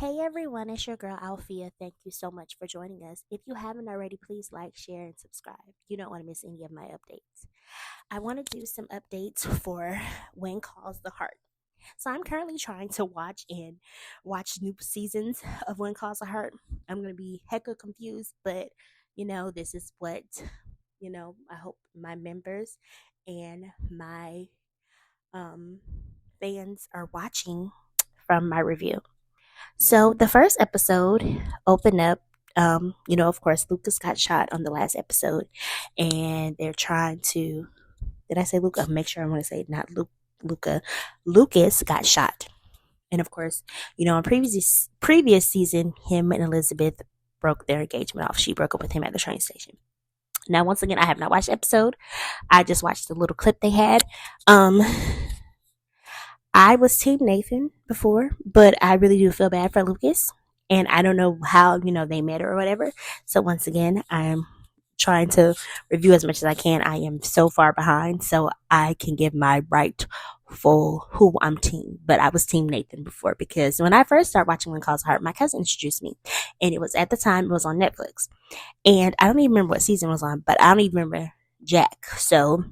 Hey everyone, it's your girl Alfia. Thank you so much for joining us. If you haven't already, please like, share, and subscribe. You don't want to miss any of my updates. I want to do some updates for When Calls the Heart. So I'm currently trying to watch new seasons of When Calls the Heart. I'm gonna be hecka confused, but this is what I hope my members and my um fans are watching from my review. So the first episode opened up. Of course, Lucas got shot on the last episode, and they're trying to. Did I say Luca? Make sure I'm going to say not Luca. Lucas got shot, and of course, in previous season, him and Elizabeth broke their engagement off. She broke up with him at the train station. Now, once again, I have not watched the episode. I just watched the little clip they had. Um, I was Team Nathan before, but I really do feel bad for Lucas. And I don't know how, they met or whatever. So once again, I'm trying to review as much as I can. I am so far behind, so I can give my right full who I'm team. But I was Team Nathan before because when I first started watching When Calls Heart, my cousin introduced me. And it was at the time it was on Netflix. And I don't even remember what season it was on, but I don't even remember Jack. So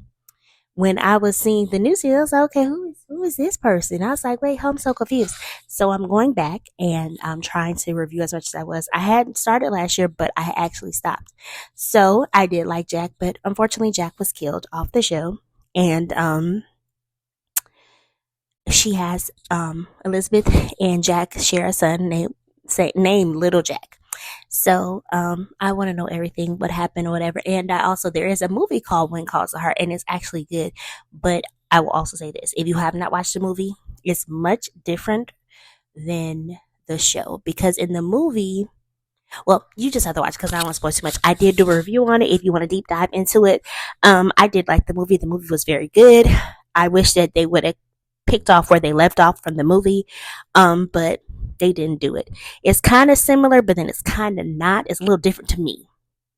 when I was seeing the new series, I was like, okay, who is this person? I was like, wait, I'm so confused. So I'm going back and I'm trying to review as much as I was. I had started last year, but I actually stopped. So I did like Jack, but unfortunately Jack was killed off the show. And she has Elizabeth and Jack share a son named Little Jack. So I want to know everything, what happened or whatever. And there is a movie called When Calls the Heart, and it's actually good. But I will also say this: if you have not watched the movie, it's much different than the show because in the movie, well, you just have to watch because I don't want to spoil too much. I did do a review on it. If you want to deep dive into it, I did like the movie. The movie was very good. I wish that they would have picked off where they left off from the movie, but they didn't do it. It's kind of similar, but then it's kind of not. It's a little different to me.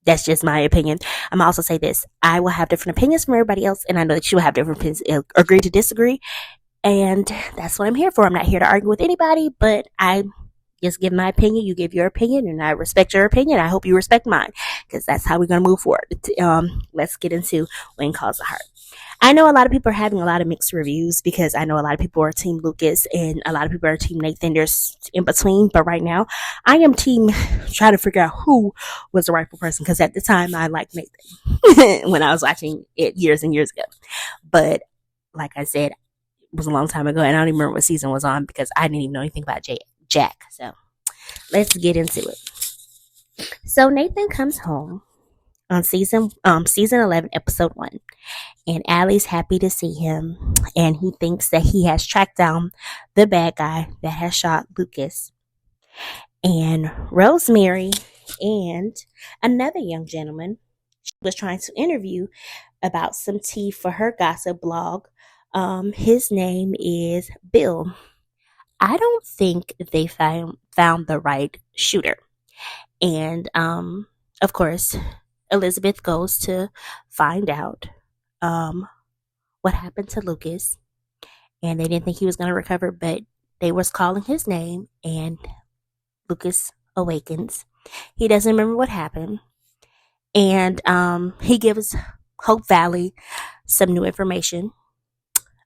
That's just my opinion. I'm gonna also say this: I will have different opinions from everybody else, and I know that you will have different opinions. Agree to disagree, and that's what I'm here for. I'm not here to argue with anybody, but I just give my opinion. You give your opinion, and I respect your opinion. I hope you respect mine, because that's how we're gonna move forward. Let's get into When Calls the Heart. I know a lot of people are having a lot of mixed reviews because I know a lot of people are Team Lucas and a lot of people are Team Nathan. There's in between, but right now I am Team trying to figure out who was the rightful person because at the time I liked Nathan when I was watching it years and years ago. But like I said, it was a long time ago and I don't even remember what season was on because I didn't even know anything about Jack. So let's get into it. So Nathan comes home on season 11, episode 1. And Allie's happy to see him, and he thinks that he has tracked down the bad guy that has shot Lucas. And Rosemary and another young gentleman she was trying to interview about some tea for her gossip blog. His name is Bill. I don't think they found the right shooter. And of course, Elizabeth goes to find out what happened to Lucas, and they didn't think he was going to recover, but they was calling his name, and Lucas awakens. He doesn't remember what happened, and he gives Hope Valley some new information.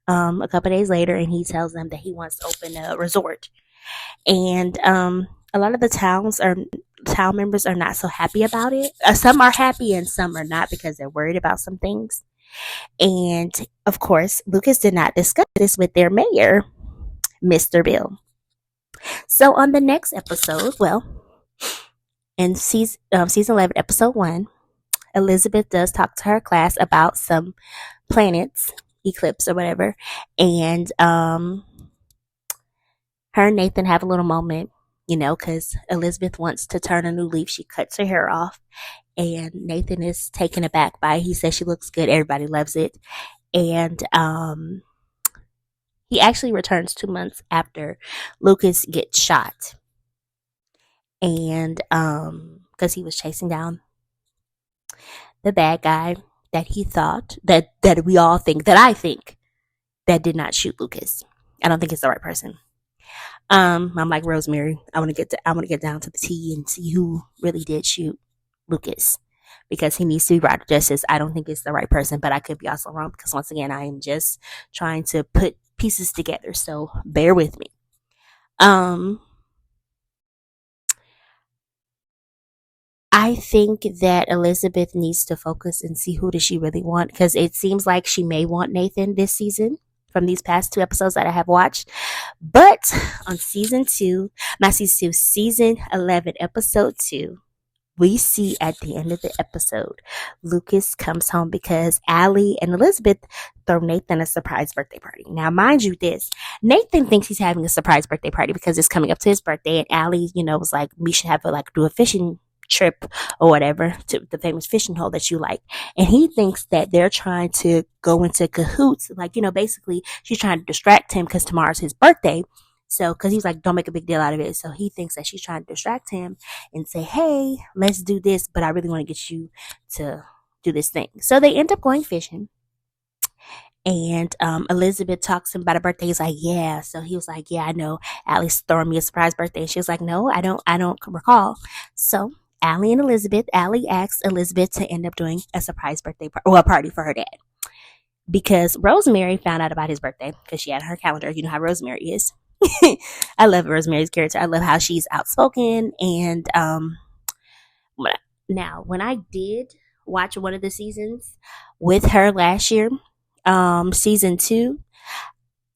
A couple days later, and he tells them that he wants to open a resort, and a lot of the town members are not so happy about it. Some are happy and some are not because they're worried about some things. And of course, Lucas did not discuss this with their mayor, Mr. Bill. So on the next episode, well, in season 11, episode 1, Elizabeth does talk to her class about some planets, eclipse or whatever, and her and Nathan have a little moment, because Elizabeth wants to turn a new leaf. She cuts her hair off, and Nathan is taken aback by it. He says she looks good. Everybody loves it. And he actually returns 2 months after Lucas gets shot. And because he was chasing down the bad guy that he thought, that we all think, that I think, that did not shoot Lucas. I don't think it's the right person. I'm like Rosemary. I want to get down to the T and see who really did shoot Lucas because he needs to be brought to justice. I don't think it's the right person, but I could be also wrong because once again, I am just trying to put pieces together. So bear with me. Um, I think that Elizabeth needs to focus and see who does she really want because it seems like she may want Nathan this season from these past two episodes that I have watched. But on season two, not season two, season 11, episode two, we see at the end of the episode, Lucas comes home because Allie and Elizabeth throw Nathan a surprise birthday party. Now, mind you, this Nathan thinks he's having a surprise birthday party because it's coming up to his birthday, and Allie, was like, we should have do a fishing trip or whatever to the famous fishing hole that you like. And he thinks that they're trying to go into cahoots, basically she's trying to distract him because tomorrow's his birthday. So, because he's like, don't make a big deal out of it. So he thinks that she's trying to distract him and say, hey, let's do this, but I really want to get you to do this thing. So they end up going fishing. And Elizabeth talks to him about a birthday. He's like, yeah. So he was like, yeah, I know. Allie's throwing me a surprise birthday. And she was like, no, I don't recall. So Allie asks Elizabeth to end up doing a surprise birthday a party for her dad. Because Rosemary found out about his birthday because she had her calendar. You know how Rosemary is. I love Rosemary's character. I love how she's outspoken. And now, when I did watch one of the seasons with her last year, season 2,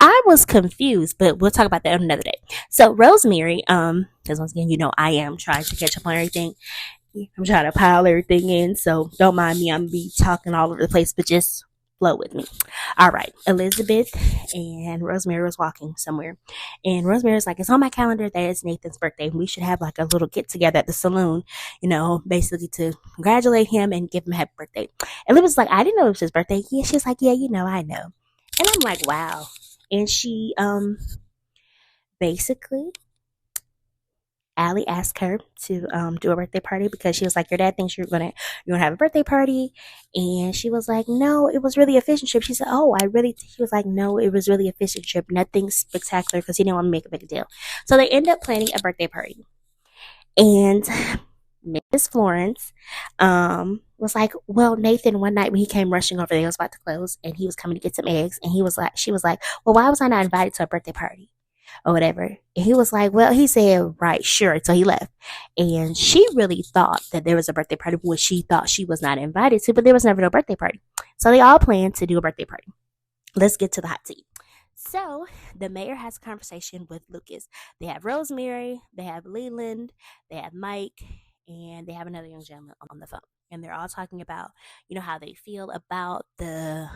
I was confused, but we'll talk about that another day. So Rosemary, because once again, I am trying to catch up on everything. I'm trying to pile everything in, so don't mind me. I'm gonna be talking all over the place, but just flow with me. All right, Elizabeth and Rosemary was walking somewhere, and Rosemary was like, "It's on my calendar that it's Nathan's birthday. We should have like a little get together at the saloon, basically to congratulate him and give him a happy birthday." And Liv was like, "I didn't know it was his birthday." Yeah, she's like, "Yeah, I know." And I'm like, "Wow." And she basically Allie asked her to do a birthday party because she was like, "Your dad thinks you're gonna have a birthday party," and she was like, "No, it was really a fishing trip." She said, "Oh, I really." He was like, "No, it was really a fishing trip. Nothing spectacular," because he didn't want to make a big deal. So they end up planning a birthday party, and Miss Florence was like, "Well, Nathan, one night when he came rushing over there, it was about to close, and he was coming to get some eggs, and she was like, well, why was I not invited to a birthday party?" Or whatever. And he was like, well, he said, right, sure. So he left. And she really thought that there was a birthday party, which she thought she was not invited to, but there was never no birthday party. So they all planned to do a birthday party. Let's get to the hot seat. So the mayor has a conversation with Lucas. They have Rosemary, they have Leland, they have Mike, and they have another young gentleman on the phone. And they're all talking about, how they feel about the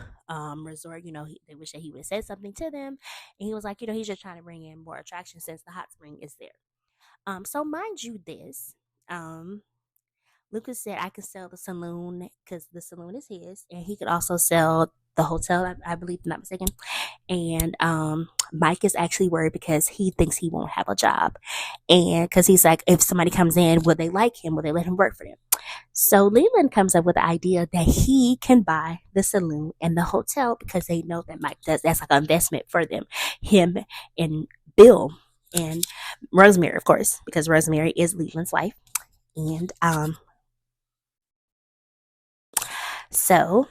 resort. They wish that he would have said something to them. And he was like, he's just trying to bring in more attraction since the hot spring is there. So mind you this, Lucas said I could sell the saloon because the saloon is his, and he could also sell the hotel, I believe, if I'm not mistaken. And Mike is actually worried because he thinks he won't have a job, and because he's like, if somebody comes in, will they like him? Will they let him work for them? So Leland comes up with the idea that he can buy the saloon and the hotel because they know that Mike does. That's like an investment for them, him and Bill and Rosemary, of course, because Rosemary is Leland's wife. And so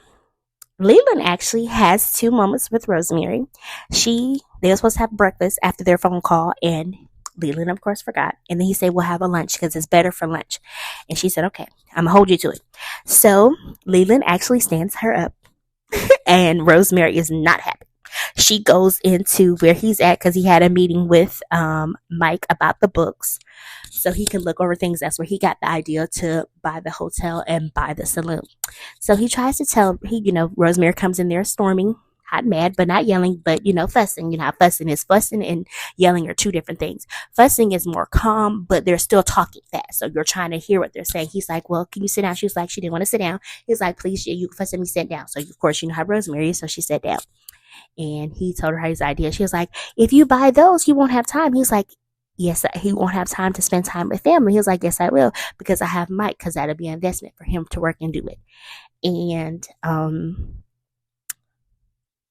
Leland actually has 2 moments with Rosemary. They were supposed to have breakfast after their phone call, and Leland, of course, forgot. And then he said, we'll have a lunch because it's better for lunch. And she said, okay, I'm going to hold you to it. So Leland actually stands her up, and Rosemary is not happy. She goes into where he's at because he had a meeting with Mike about the books so he can look over things. That's where he got the idea to buy the hotel and buy the saloon. So he tries to tell, Rosemary comes in there storming, hot, mad, but not yelling, but, fussing. How fussing is. Fussing and yelling are 2 different things. Fussing is more calm, but they're still talking fast. So you're trying to hear what they're saying. He's like, well, can you sit down? She was like, she didn't want to sit down. He's like, please, you fuss at me, sit down. So, of course, you know how Rosemary is. So she sat down. And he told her his idea. She was like, if you buy those, you won't have time. He's like, yes, he won't have time to spend time with family. He was like, yes, I will, because I have Mike, because that'll be an investment for him to work and do it. And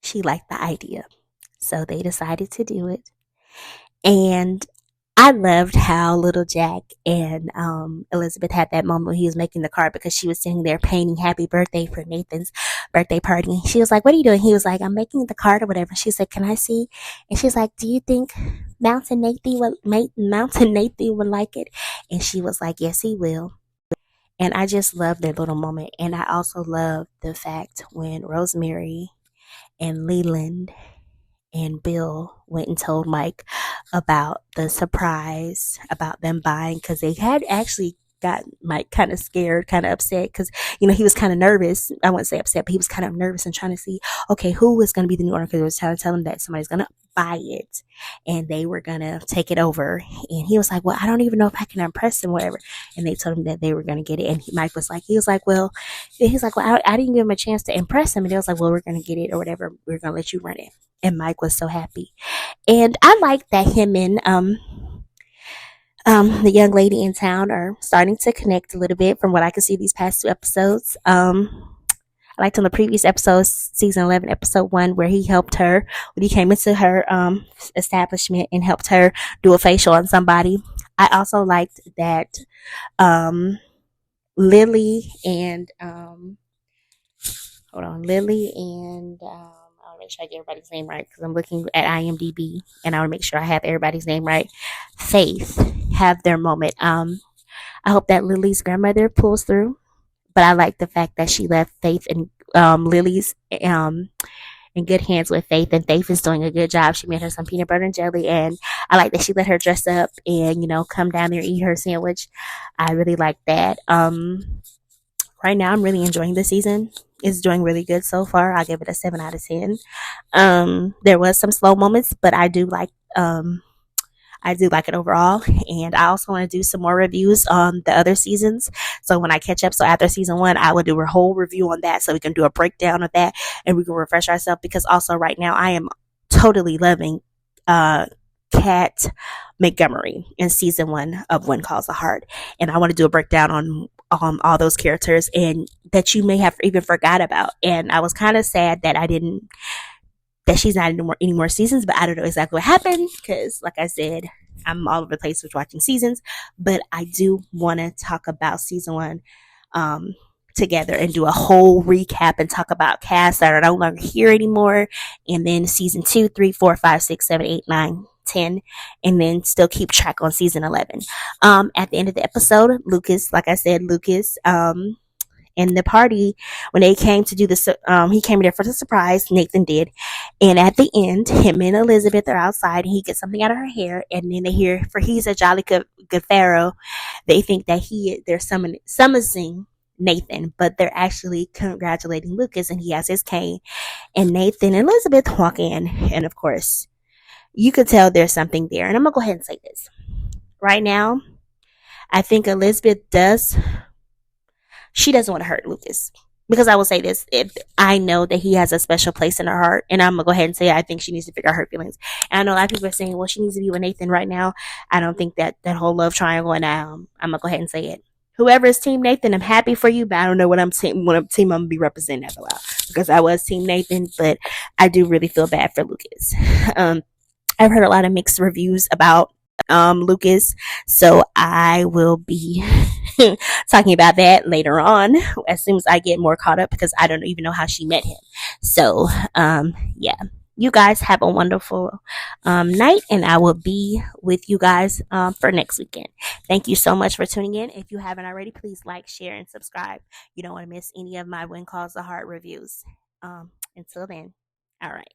she liked the idea. So they decided to do it. And I loved how little Jack and Elizabeth had that moment when he was making the card because she was sitting there painting happy birthday for Nathan's birthday party. She was like, "What are you doing?" He was like, "I'm making the card or whatever." She said, "Can I see?" And she's like, "Do you think Mountain Nathan would like it?" And she was like, "Yes, he will." And I just love their little moment. And I also love the fact when Rosemary and Leland and Bill went and told Mike about the surprise about them buying because they had actually got Mike kind of scared, kind of upset because he was kind of nervous. I wouldn't say upset, but he was kind of nervous and trying to see, okay, who was going to be the new owner because they was trying to tell him that somebody's going to buy it and they were going to take it over. And he was like, "Well, I don't even know if I can impress them, whatever." And they told him that they were going to get it. And Mike was like, "Well, I didn't give him a chance to impress him." And they was like, "Well, we're going to get it or whatever. We're going to let you run it." And Mike was so happy. And I like that him and the young lady in town are starting to connect a little bit from what I can see these past two episodes. I liked on the previous episode, season 11, episode 1, where he helped her when he came into her establishment and helped her do a facial on somebody. I also liked that Lily and I want to make sure I get everybody's name right because I'm looking at IMDb and I want to make sure I have everybody's name right. Faith have their moment. I hope that Lily's grandmother pulls through, but I like the fact that she left Faith and Lily's in good hands with Faith, and Faith is doing a good job. She made her some peanut butter and jelly, and I like that she let her dress up and come down there and eat her sandwich. I really like that. Right now, I'm really enjoying the season. It's doing really good so far. I'll give it a 7 out of 10. There was some slow moments, but I do like it overall. And I also want to do some more reviews on the other seasons. So when I catch up, so after season 1, I will do a whole review on that so we can do a breakdown of that and we can refresh ourselves because also right now I am totally loving Kat Montgomery in season 1 of When Calls the Heart. And I want to do a breakdown on all those characters and that you may have even forgot about. And I was kind of sad that that she's not any more seasons, but I don't know exactly what happened because, like I said, I'm all over the place with watching seasons. But I do want to talk about season 1 together and do a whole recap and talk about casts that are no longer here anymore, and then season 2, 3, 4, 5, 6, 7, 8, 9, 10, and then still keep track on season 11. At the end of the episode, Lucas, like I said, in the party when they came to do this, he came there for the surprise. Nathan did, and at the end, him and Elizabeth are outside, and he gets something out of her hair, and then they hear, "For he's a jolly good pharaoh." They think that they're summoning Nathan, but they're actually congratulating Lucas, and he has his cane. And Nathan and Elizabeth walk in, and of course, you could tell there's something there. And I'm gonna go ahead and say this right now. I think Elizabeth she doesn't want to hurt Lucas. Because I will say this, if I know that he has a special place in her heart, and I'm gonna go ahead and say I think she needs to figure out her feelings. And I know a lot of people are saying, "Well, she needs to be with Nathan right now." I don't think that whole love triangle, and I'm gonna go ahead and say it. Whoever is Team Nathan, I'm happy for you, but I don't know what team I'm gonna be representing after a while because I was Team Nathan, but I do really feel bad for Lucas. I've heard a lot of mixed reviews about Lucas, so I will be talking about that later on as soon as I get more caught up because I don't even know how she met him. So yeah, you guys have a wonderful night, and I will be with you guys for next weekend. Thank you so much for tuning in. If you haven't already, please like, share, and subscribe. You don't want to miss any of my When Calls the Heart reviews. Until then, all right.